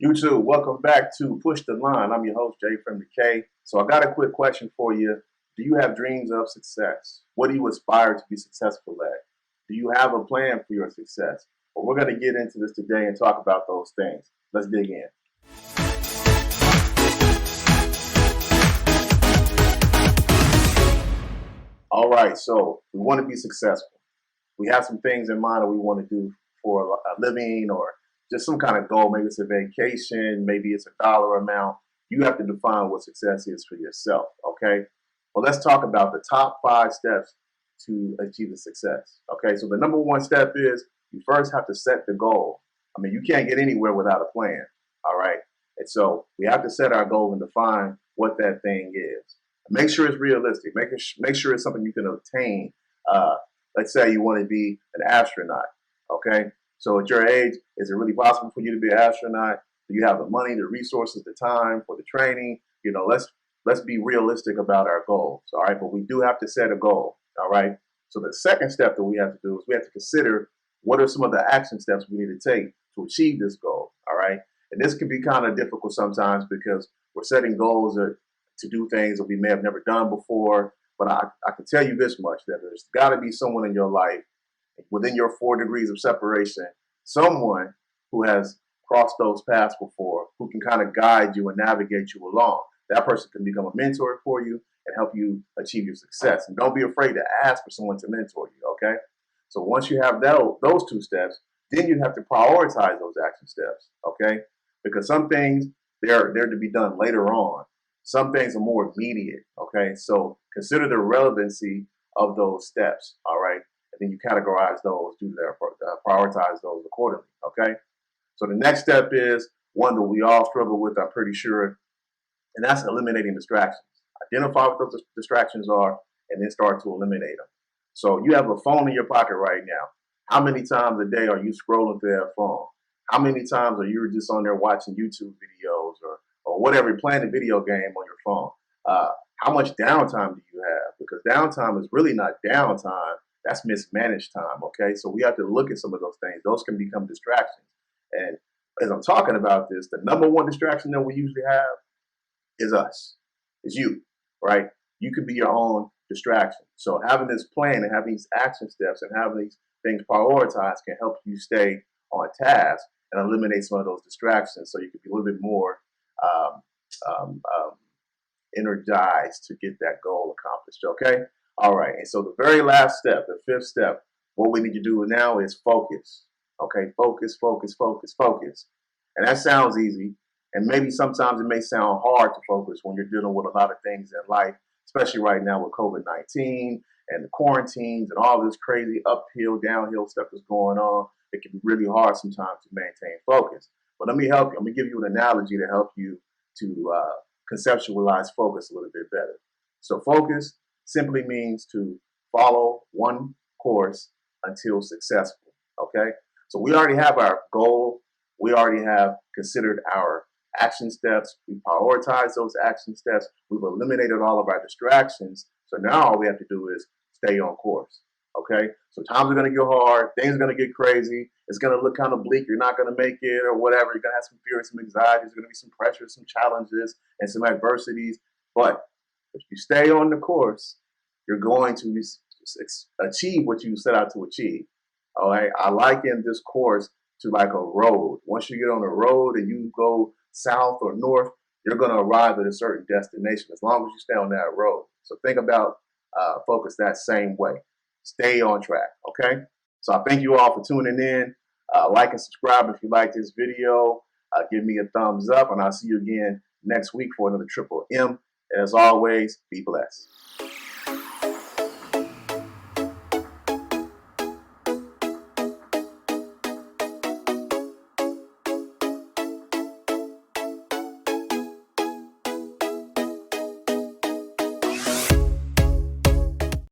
You too. Welcome back to Push the Line. I'm your host, Jay from the K. So I got a quick question for you. Do you have dreams of success? What do you aspire to be successful at? Do you have a plan for your success? Well, we're going to get into this today and talk about those things. Let's dig in. All right, so we want to be successful. We have some things in mind that we want to do for a living or just some kind of goal. Maybe it's a vacation, maybe it's a dollar amount. You have to define what success is for yourself, okay? Well, let's talk about the top 5 steps to achieve the success, okay? So the number one step is you first have to set the goal. I mean, you can't get anywhere without a plan, all right? And so we have to set our goal and define what that thing is. Make sure it's realistic. Make sure it's something you can obtain. Let's say you want to be an astronaut, okay? So at your age, is it really possible for you to be an astronaut? Do you have the money, the resources, the time for the training? You know, let's be realistic about our goals, all right? But we do have to set a goal, all right? So the second step that we have to do is we have to consider what are some of the action steps we need to take to achieve this goal, all right? And this can be kind of difficult sometimes because we're setting goals to do things that we may have never done before. But I can tell you this much, that there's got to be someone in your life within your 4 degrees of separation, someone who has crossed those paths before, who can kind of guide you and navigate you along. That person can become a mentor for you and help you achieve your success. And don't be afraid to ask for someone to mentor you, okay? So once you have those 2 steps, then you have to prioritize those action steps, okay? Because some things, they're to be done later on. Some things are more immediate, okay? So consider the relevancy of those steps, all right? And then you categorize those, prioritize those accordingly, okay? So the next step is one that we all struggle with, I'm pretty sure, and that's eliminating distractions. Identify what those distractions are and then start to eliminate them. So you have a phone in your pocket right now. How many times a day are you scrolling through that phone? How many times are you just on there watching YouTube videos or whatever, playing a video game on your phone? How much downtime do you have? Because downtime is really not downtime. That's mismanaged time, okay? So we have to look at some of those things. Those can become distractions. And as I'm talking about this, the number one distraction that we usually have is us, is you, right? You can be your own distraction. So having this plan and having these action steps and having these things prioritized can help you stay on task and eliminate some of those distractions so you can be a little bit more um, um, um, energized to get that goal accomplished, okay? All right, and so the very last step, the 5th step, what we need to do now is focus, okay? Focus, focus, focus, focus. And that sounds easy, and maybe sometimes it may sound hard to focus when you're dealing with a lot of things in life, especially right now with COVID-19 and the quarantines and all this crazy uphill, downhill stuff that's going on. It can be really hard sometimes to maintain focus. But let me help you. Let me give you an analogy to help you to conceptualize focus a little bit better. So focus simply means to follow one course until successful, okay? So we already have our goal. We already have considered our action steps. We prioritize those action steps. We've eliminated all of our distractions. So now all we have to do is stay on course, okay? So times are going to get hard. Things are going to get crazy. It's going to look kind of bleak. You're not going to make it or whatever. You're going to have some fear, some anxiety. There's going to be some pressure, some challenges, and some adversities. But if you stay on the course, you're going to achieve what you set out to achieve. All right. I liken this course to like a road. Once you get on the road and you go south or north, you're going to arrive at a certain destination as long as you stay on that road. So think about focus that same way. Stay on track. Okay. So I thank you all for tuning in. Like and subscribe if you like this video. Give me a thumbs up, and I'll see you again next week for another Triple M. As always, be blessed.